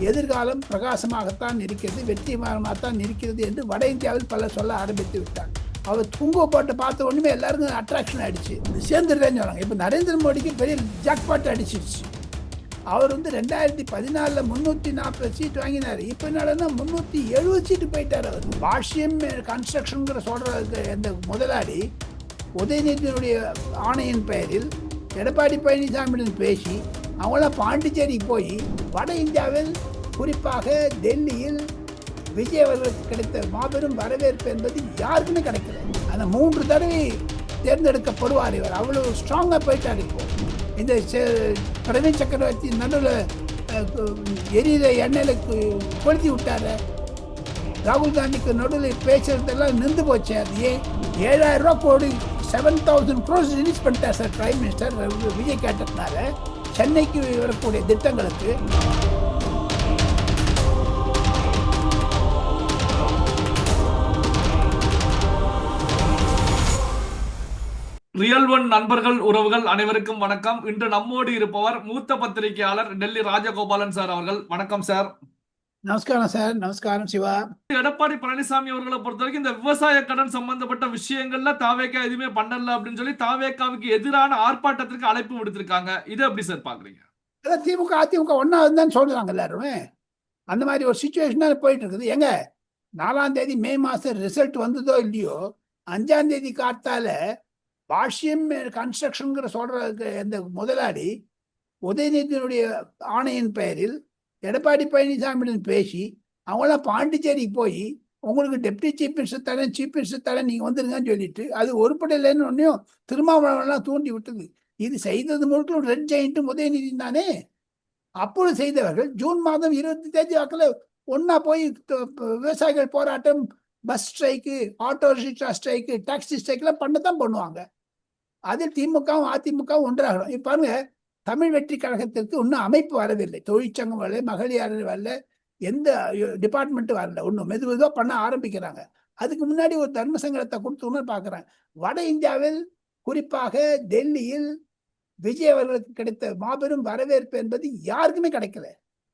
எதிர்காலம் பிரகாசமாகத்தான் இருக்கிறது, வெற்றிகரமாகத்தான் இருக்கிறது என்று வட இந்தியாவில் பலர் சொல்ல ஆரம்பித்து விட்டார். அவர் குங்கும போட்டு பார்த்த ஒன்றுமே எல்லாருக்கும் அட்ராக்ஷன் ஆகிடுச்சு, சேர்ந்துடுறேன்னு சொன்னாங்க. இப்போ நரேந்திர மோடிக்கு பெரிய ஜாக்பாட் அடிச்சிருச்சு. அவர் 2014 340 சீட் வாங்கினார். இப்போ என்னன்னா 370 சீட்டு போயிட்டார். அவர் பாஷ்யம் கன்ஸ்ட்ரக்ஷனுங்கிற சொல்கிற அந்த முதலாளி உதயநிதியினுடைய ஆணையின் பெயரில் எடப்பாடி பழனிசாமியுடன் பேசி அவங்களாம் பாண்டிச்சேரிக்கு போய் வட இந்தியாவில் குறிப்பாக டெல்லியில் விஜய் அவர்களுக்கு கிடைத்த மாபெரும் வரவேற்பு என்பது யாருக்குமே கிடைக்கல. அந்த 3 தடவை தேர்ந்தெடுக்கப்படுவார் இவர். அவ்வளோ ஸ்ட்ராங்காக போயிட்டார். இப்போ இந்த பிரவீன் சக்கரவர்த்தி நடுவில் எரியிற எண்ணெயில் கொளுத்தி விட்டார். ராகுல் காந்திக்கு நடுவில் பேசுறதெல்லாம் நின்று போச்சு. அது ஏன் 7,000 ரூபா கோடி 7,000 crores ரிலீஸ் பண்ணிட்டார் சார் பிரைம் மினிஸ்டர் விஜய் கேட்டதுனால சென்னைக்கு வரக்கூடிய திட்டங்களுக்கு. ரியல் ஒன் நண்பர்கள் உறவுகள் அனைவருக்கும் வணக்கம். இன்று நம்மோடு இருப்பவர் மூத்த பத்திரிகையாளர் டெல்லி ராஜகோபாலன் சார் அவர்கள். வணக்கம் சார். நமஸ்காரம் சார். நமஸ்காரம் சிவா. எடப்பாடி பழனிசாமி அவர்களை பொறுத்த வரைக்கும் இந்த விவசாய கடன் சம்பந்தப்பட்ட விஷயங்கள்ல தாவேக்கா எதுவுமே பண்ணல அப்படின்னு சொல்லி தாவேக்காவுக்கு எதிரான ஆர்ப்பாட்டத்திற்கு அழைப்பு விடுத்திருக்காங்க. இதை எப்படி சார் பாக்குறீங்க? திமுக அதிமுக ஒன்னா இருந்தான்னு சொல்றாங்க எல்லாருமே. அந்த மாதிரி ஒரு சுச்சுவேஷன் தான் போயிட்டு இருக்குது. எங்க 4ஆம் தேதி மே மாசம் ரிசல்ட் வந்ததோ இல்லையோ, 5ஆம் தேதி காத்தால பாஷ்யம் கன்ஸ்ட்ரக்ஷனுங்கிற சொல்ற அந்த முதலாளி உதயநிதியினுடைய ஆணையின் பெயரில் எடப்பாடி பழனிசாமியுடன் பேசி அவங்களாம் பாண்டிச்சேரிக்கு போய் உங்களுக்கு டெப்டி சீஃப் மினிஸ்டர் தரேன் நீங்கள் வந்துருங்கன்னு சொல்லிட்டு அது ஒருபடையிலன்னு ஒன்றையும் திருமாவளவன்லாம் தூண்டி விட்டது. இது செய்தது முழுக்க ரெட் ஜெயிண்ட்டும் உதயநிதி தானே. அப்பொழுது செய்தவர்கள் ஜூன் மாதம் 20 தேதி வாக்கில் ஒன்னா போய் விவசாயிகள் போராட்டம், bus strike, auto rickshaw strike, taxi ஸ்ட்ரைக்லாம் பண்ணத்தான் பண்ணுவாங்க. அதில் திமுகவும் அதிமுகவும் ஒன்றாகணும். இப்போ பாருங்க, தமிழ் வெற்றி கழகத்திற்கு இன்னும் அமைப்பு வரவில்லை. தொழிற்சங்கம் வரல, மகளிர் வரல, எந்த டிபார்ட்மெண்ட்டும் வரல. ஒன்றும் மெதுவாக பண்ண ஆரம்பிக்கிறாங்க. அதுக்கு முன்னாடி ஒரு தர்ம சங்கடத்தை கொடுத்தோன்னு பார்க்குறாங்க. வட இந்தியாவில் குறிப்பாக டெல்லியில் விஜய் அவர்களுக்கு கிடைத்த மாபெரும் வரவேற்பு என்பது யாருக்குமே கிடைக்கல.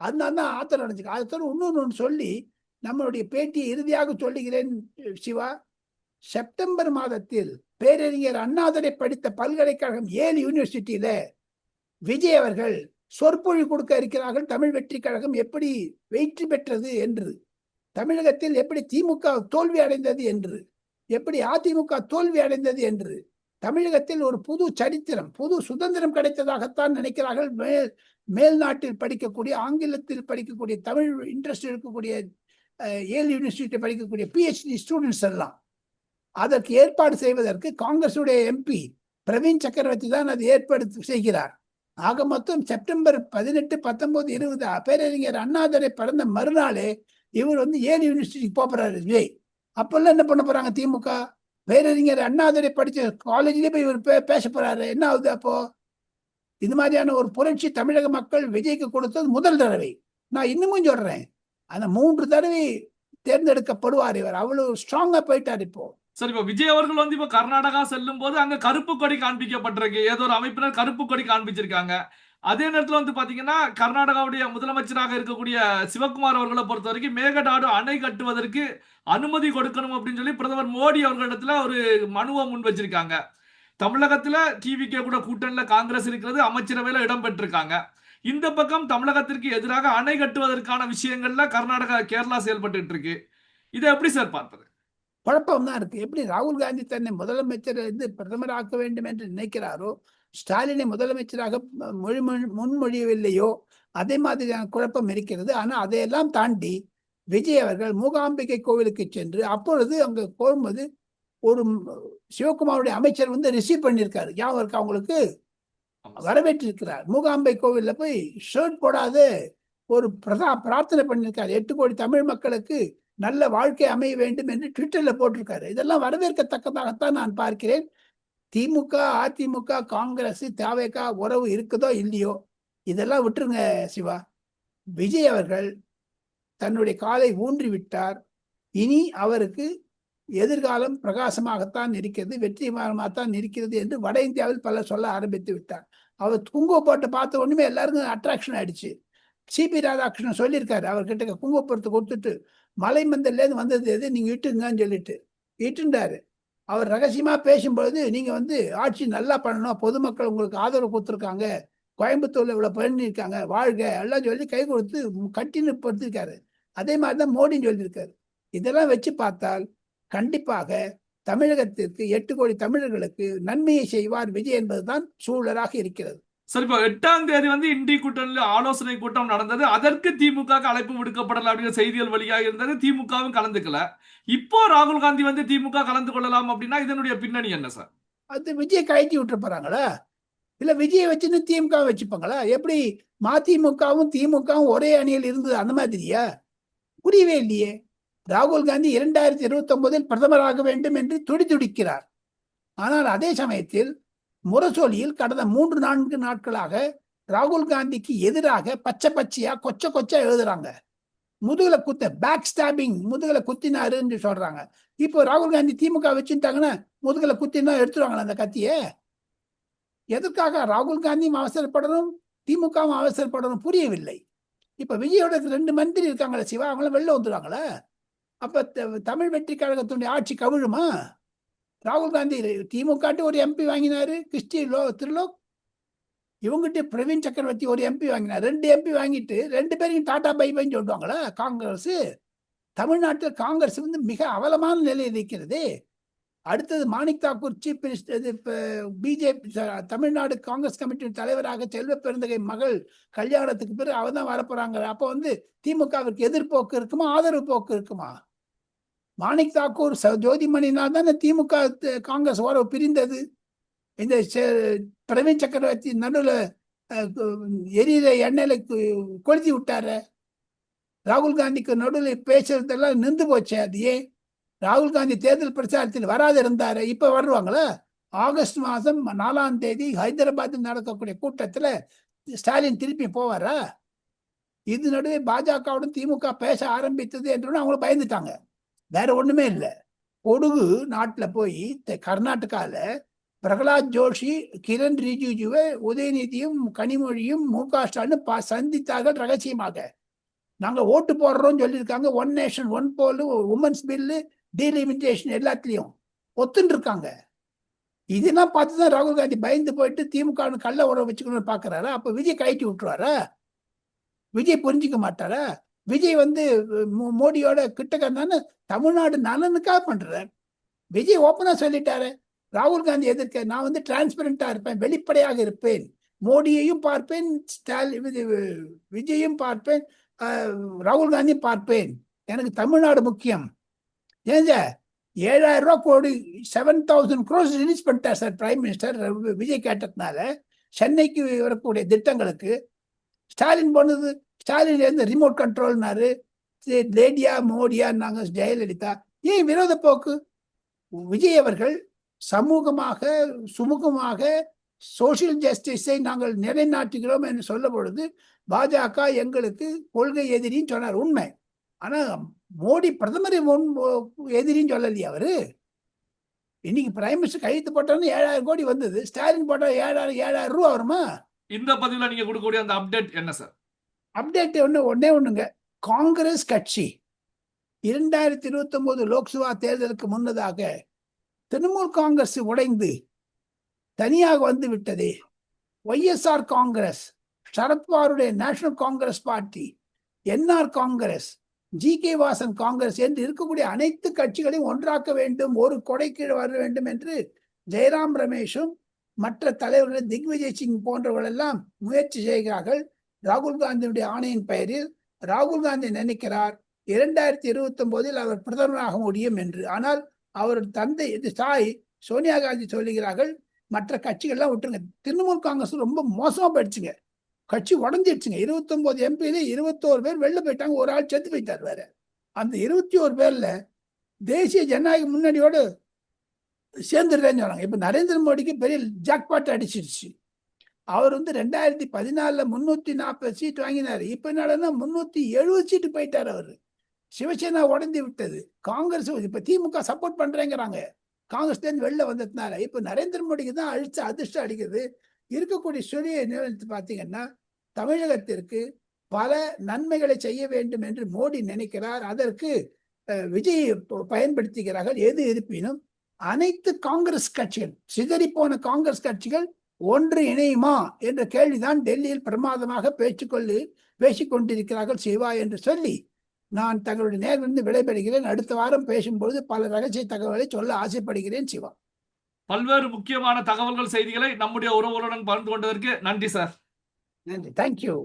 அதனால தான் ஆத்திரம் அடைஞ்சுக்க. அதை இன்னொன்று சொல்லி நம்மளுடைய பேட்டியை இறுதியாக சொல்லுகிறேன் சிவா. செப்டம்பர் மாதத்தில் பேரறிஞர் அண்ணாதுரை படித்த பல்கலைக்கழகம் ஏல் யூனிவர்சிட்டியில விஜய் அவர்கள் சொற்பொழி கொடுக்க இருக்கிறார்கள். தமிழ் வெற்றி கழகம் எப்படி வெற்றி பெற்றது என்று, தமிழகத்தில் எப்படி திமுக தோல்வி அடைந்தது என்று, எப்படி அதிமுக தோல்வி அடைந்தது என்று, தமிழகத்தில் ஒரு புது சரித்திரம், புது சுதந்திரம் கிடைத்ததாகத்தான் நினைக்கிறார்கள். மேல் நாட்டில் படிக்கக்கூடிய, ஆங்கிலத்தில் படிக்கக்கூடிய, தமிழ் இன்ட்ரெஸ்ட் இருக்கக்கூடிய ஏல் யூனிவர்சிட்டி படிக்கக்கூடிய PhD ஸ்டூடெண்ட்ஸ் எல்லாம். அதற்கு ஏற்பாடு செய்வதற்கு காங்கிரசுடைய MP பிரவீன் சக்கரவர்த்தி தான் அது ஏற்பாடு செய்கிறார். ஆக மொத்தம் செப்டம்பர் 18, 19, 20 பேரறிஞர் அண்ணாதுரை பிறந்த மறுநாளே இவர் ஏல் யூனிவர்சிட்டிக்கு போறாரு விஜய். அப்பெல்லாம் என்ன பண்ண போறாங்க திமுக? பேரறிஞர் அண்ணாதுரை படிச்ச காலேஜ்லேயே போய் இவர் பேச போறாரு. என்ன ஆகுது அப்போ? இது மாதிரியான ஒரு புரட்சி தமிழக மக்கள் விஜய்க்கு கொடுத்தது முதல் தடவை. நான் இன்னமும் சொல்றேன், அந்த 3 தடவை தேர்ந்தெடுக்கப்படுவார் இவர். அவ்வளவு ஸ்ட்ராங்கா போயிட்டார். இப்போ சரி, இப்ப விஜய் அவர்கள் இப்ப கர்நாடகா செல்லும் போது அங்க கருப்பு கொடி காண்பிக்கப்பட்டிருக்கு. ஏதோ ஒரு அமைப்பினர் கருப்பு கொடி காண்பிச்சிருக்காங்க. அதே நேரத்தில் பாத்தீங்கன்னா கர்நாடகாவுடைய முதலமைச்சராக இருக்கக்கூடிய சிவகுமார் அவர்களை பொறுத்த வரைக்கும் மேகதாடு அணை கட்டுவதற்கு அனுமதி கொடுக்கணும் அப்படின்னு சொல்லி பிரதமர் மோடி அவர்களிடத்துல ஒரு மனுவை முன் வச்சிருக்காங்க. தமிழகத்துல டிவிகே கூட கூட்டணியில காங்கிரஸ் இருக்கிறது, அமைச்சரவையில இடம் பெற்றிருக்காங்க. இந்த பக்கம் தமிழகத்திற்கு எதிராக அணை கட்டுவதற்கான விஷயங்கள்ல கர்நாடகா, கேரளா செயல்பட்டு இருக்கு. இதை எப்படி சார் பார்ப்பது? குழப்பம் தான் இருக்கு. எப்படி ராகுல் காந்தி தன்னை முதலமைச்சர் பிரதமராக்க வேண்டும் என்று நினைக்கிறாரோ, ஸ்டாலினை முதலமைச்சராக முன்மொழியவில்லையோ, அதே மாதிரியான குழப்பம் இருக்கிறது. ஆனால் அதையெல்லாம் தாண்டி விஜய் அவர்கள் மூகாம்பிகை கோவிலுக்கு சென்று அப்பொழுது அங்கே போகும்போது ஒரு சிவகுமாருடைய அமைச்சர் ரிசீவ் பண்ணியிருக்காரு. ஞாபகம் இருக்கு அவங்களுக்கு? வரவேற்றிருக்கிறார். மூகாம்பை கோவிலில் போய் ஷர்ட் போடாத ஒரு பிரார்த்தனை பண்ணியிருக்காரு. 8 கோடி தமிழ் மக்களுக்கு நல்ல வாழ்க்கை அமைய வேண்டும் என்று ட்விட்டர்ல போட்டிருக்காரு. இதெல்லாம் வரவேற்கத்தக்கதாகத்தான் நான் பார்க்கிறேன். திமுக, அதிமுக, காங்கிரஸ், தவேகா உறவு இருக்குதோ இல்லையோ, இதெல்லாம் விட்டுருங்க சிவா. விஜய் அவர்கள் தன்னுடைய காலை ஊன்றி விட்டார். இனி அவருக்கு எதிர்காலம் பிரகாசமாகத்தான் இருக்கிறது, வெற்றிகரமாகத்தான் இருக்கிறது என்று வட இந்தியாவில் பலர் சொல்ல ஆரம்பித்து விட்டார். அவர் குங்கும போட்டு பார்த்த ஒண்ணுமே எல்லாருக்கும் அட்ராக்ஷன் ஆயிடுச்சு, சிபி ராதாகிருஷ்ணன் சொல்லியிருக்காரு, அவர்கிட்ட குங்குமப்பொருத்து கொடுத்துட்டு மலை மந்தல்லேருந்து வந்தது எது, நீங்க இட்டுங்கன்னு சொல்லிட்டு இட்டுண்டாரு. அவர் ரகசியமா பேசும்பொழுது நீங்க வந்து ஆட்சி நல்லா பண்ணணும், பொதுமக்கள் உங்களுக்கு ஆதரவு கொடுத்துருக்காங்க, கோயம்புத்தூர்ல இவ்வளவு பண்ணியிருக்காங்க, வாழ்க எல்லாம் சொல்லி கை கொடுத்து கட்டின்னு படுத்திருக்காரு. அதே மாதிரிதான் மோடின்னு சொல்லியிருக்காரு. இதெல்லாம் வச்சு பார்த்தால் கண்டிப்பாக தமிழகத்திற்கு 8 கோடி தமிழர்களுக்கு நன்மையை செய்வார் விஜய் என்பதுதான் சூழலாக இருக்கிறது. சரி, இப்போ 8ஆம் தேதி வந்து இண்டி கூட்டணியில் ஆலோசனை கூட்டம் நடந்தது. அதற்கு திமுக அழைப்பு விடுக்கப்படல அப்படிங்கிற செய்திகள் வெளியாக இருந்தது. திமுகவும் கலந்துக்கல. இப்போ ராகுல் காந்தி வந்து திமுக கலந்து கொள்ளலாம் அப்படின்னா இதனுடைய பின்னணி என்ன சார்? அது விஜய் கழட்டி விட்டு போறாங்களா, இல்ல விஜயை வச்சுன்னு திமுக வச்சுப்பாங்களா? எப்படி மதிமுகவும் திமுகவும் ஒரே அணியில் இருந்தது அந்த மாதிரியா? புரியவே இல்லையே. ராகுல் காந்தி 2029 பிரதமராக வேண்டும் என்று துடிக்கிறார். ஆனால் அதே சமயத்தில் முரசொலியில் கடந்த 3-4 நாட்களாக ராகுல் காந்திக்கு எதிராக பச்சையா கொச்சா எழுதுறாங்க. முதுகுல குத்த பேக் ஸ்டாபிங், முதுகுல குத்தினாருன்னு சொல்றாங்க. இப்போ ராகுல் காந்தி திமுக வச்சுட்டாங்கன்னா முதுகுல குத்தினா எடுத்துருவாங்களா அந்த கத்திய? எதற்காக ராகுல் காந்தியும் அவசரப்படணும், திமுகவும் அவசரப்படணும் புரியவில்லை. இப்ப விஜயோட 2 மந்திரி இருக்காங்களா சிவா, அவங்களாம் வெளில வந்துடுவாங்களா? அப்ப தமிழ் வெற்றி கழகத்துடைய ஆட்சி கவிழுமா? ராகுல் காந்தி திமுக ஒரு எம்பி வாங்கினாரு, கிறிஸ்டி திருலோக். இவங்கிட்ட பிரவீன் சக்கரவர்த்தி ஒரு எம்பி வாங்கினார். 2 எம்பி வாங்கிட்டு 2 பேரையும் டாடா பை பைன்னு சொல்லுவாங்களா காங்கிரஸ்? தமிழ்நாட்டில் காங்கிரஸ் வந்து மிக அவலமான நிலையில் இருக்கிறது. அடுத்தது Manik Thakur chief minister, BJP Tamil Nadu Congress கமிட்டியின் தலைவராக செல்வ பெருந்தகை மகள் கல்யாணத்துக்கு பிறகு அவ தான் வரப்போறாங்க. அப்போ வந்து திமுகவிற்கு எதிர்போக்கு இருக்குமா, ஆதரவு போக்கு இருக்குமா? மாணிக் தாக்கூர் ஜோதிமணினால் தானே திமுக காங்கிரஸ் உறவு பிரிந்தது. இந்த பிரவீன் சக்கரவர்த்தி நடுவில் எரியிற எண்ணெயில கொளுத்தி விட்டாரு. ராகுல் காந்திக்கு நடுவில் பேசுறதெல்லாம் நின்று போச்சு. அது ஏன்? ராகுல் காந்தி தேர்தல் பிரச்சாரத்தில் வராது இருந்தாரு, இப்ப வருவாங்களா? ஆகஸ்ட் மாதம் 4ஆம் தேதி ஹைதராபாத்தில் நடக்கக்கூடிய கூட்டத்துல ஸ்டாலின் திருப்பி போவாரா? இது நடுவே பாஜகவுடன் திமுக பேச ஆரம்பித்தது என்று அவங்க பயந்துட்டாங்க. வேற ஒண்ணுமே இல்லை. பொடுகு நாட்டுல போய் கர்நாடகால பிரகலாத் ஜோஷி, கிரண் ரிஜிஜுவை, உதயநிதியும் கனிமொழியும் மு.க. ஸ்டாலின் சந்தித்தார்கள் ரகசியமாக. நாங்க ஓட்டு போடுறோம் சொல்லியிருக்காங்க. 1 நேஷன் 1 போல், உமன்ஸ் பில்லு, டீலிமிட்டேஷன் எல்லாத்துலயும் ஒத்துன்னு இருக்காங்க. இதெல்லாம் பார்த்துதான் ராகுல் காந்தி பயந்து போயிட்டு திமுக கள்ள உறவு வச்சுக்கணும்னு பாக்குறாரா? அப்ப விஜய் கழட்டி விட்டுருவாரா? விஜய் புரிஞ்சிக்க மாட்டாரா? விஜய் வந்து மோடியோட கிட்டக்கந்தானே தமிழ்நாடு நலனுக்காக பண்றார். விஜய் ஓப்பனா சொல்லிட்டாரு, ராகுல் காந்தி எதிர்க்க நான் வந்து டிரான்ஸ்பரண்டா இருப்பேன், வெளிப்படையாக இருப்பேன், மோடியையும் பார்ப்பேன், விஜயும் பார்ப்பேன், ராகுல் காந்தியும் பார்ப்பேன், எனக்கு தமிழ்நாடு முக்கியம். ஏங்க 7,000 கோடி 7,000 crores ரிலீஸ் பண்ணிட்டார் சார் பிரைம் மினிஸ்டர் விஜய் கேட்டதுனால. சென்னைக்கு வரக்கூடிய திட்டங்களுக்கு ஸ்டாலின் போனது, ஸ்டாலின் இருந்து ரிமோட் கண்ட்ரோல்னாரு. லேடியா மோடியா நாங்க ஜெயலலிதா. ஏன் விரோத போக்கு? விஜய் அவர்கள் சமூகமாக சுமூகமாக சோசியல் ஜஸ்டிஸை நாங்கள் நிலைநாட்டுகிறோம் என்று சொல்ல பொழுது பாஜக எங்களுக்கு கொள்கை எதிரின்னு சொன்னார், உண்மை. ஆனா மோடி பிரதமரை எதிரின்னு சொல்லலையே அவரு. இன்னைக்கு பிரைம் மினிஸ்டர் கையெழுத்து போட்டாலும் 7,000 கோடி வந்தது, ஸ்டாலின் போட்டா 7,000 ரூபா வருமா? இந்த பதிவுல நீங்க கொடுக்கக்கூடிய அந்த அப்டேட் என்ன சார்? அப்டேட் ஒன்னே ஒண்ணுங்க. காங்கிரஸ் கட்சி 2029 லோக்சபா தேர்தலுக்கு முன்னதாக திரிணாமுல் காங்கிரஸ் உடைந்து தனியாக வந்து விட்டது. ஒய்எஸ்ஆர் காங்கிரஸ், சரத்பவாருடைய National Congress party, NR Congress, G K. Vasan Congress என்று இருக்கக்கூடிய அனைத்து கட்சிகளையும் ஒன்றாக்க வேண்டும், ஒரு கொடை கீழ் வர வேண்டும் என்று ஜெயராம் ரமேஷும் மற்ற தலைவர்கள், திக்விஜய் சிங் போன்றவர்கள் எல்லாம் முயற்சி செய்கிறார்கள். ராகுல் காந்தியுடைய ஆணையின் பெயரில் ராகுல் காந்தி நினைக்கிறார் 2029 அவர் பிரதமராக முடியும் என்று. ஆனால் அவர் தந்தை தாய் சோனியா காந்தி சொல்லுகிறார்கள், மற்ற கட்சிகள்லாம் விட்டுருங்க. திரிணாமுல் காங்கிரஸ் ரொம்ப மோசமா போயிடுச்சுங்க, கட்சி உடஞ்சிடுச்சுங்க. 29 எம்பியில 21 பேர் வெளில போயிட்டாங்க, ஒரு ஆள் செத்து போயிட்டார் வேற. அந்த 21 பேர்ல தேசிய ஜனநாயக முன்னணியோடு சேர்ந்துடுறேன்னு சொன்னாங்க. இப்ப நரேந்திர மோடிக்கு பெரிய ஜாக்பாட் அடிச்சிருச்சு. அவர் வந்து 2014 340 சீட் வாங்கினாரு. இப்ப என்னன்னா 370 சீட்டு போயிட்டாரு அவரு. சிவசேனா உடந்து விட்டது. காங்கிரஸ் இப்ப திமுக சப்போர்ட் பண்றேங்கிறாங்க, காங்கிரஸ்ல இருந்து வெளில வந்ததுனால. இப்ப நரேந்திர மோடிக்கு தான் அதிர்ஷ்டம் அடிக்கிறது. இருக்கக்கூடிய சூரிய நிலத்தை பார்த்தீங்கன்னா தமிழகத்திற்கு பல நன்மைகளை செய்ய வேண்டும் என்று மோடி நினைக்கிறார். அதற்கு விஜய் பயன்படுத்துகிறார்கள். எது இருப்பினும் அனைத்து காங்கிரஸ் கட்சிகள், சிதறிப்போன காங்கிரஸ் கட்சிகள் ஒன்று இணையுமா என்ற கேள்விதான் டெல்லியில் பிரமாதமாக பேசிக் கொண்டிருக்கிறார்கள் சிவா என்று சொல்லி நான் தங்களுடைய நேரிலிருந்து விடைபெறுகிறேன். அடுத்த வாரம் பேசும்போது பல ரகசிய தகவல்களை சொல்ல ஆசைப்படுகிறேன் சிவா. பல்வேறு முக்கியமான தகவல்கள், செய்திகளை நம்முடைய உறவுகளுடன் பகிர்ந்து கொண்டதற்கு நன்றி சார். நன்றி. தேங்க்யூ.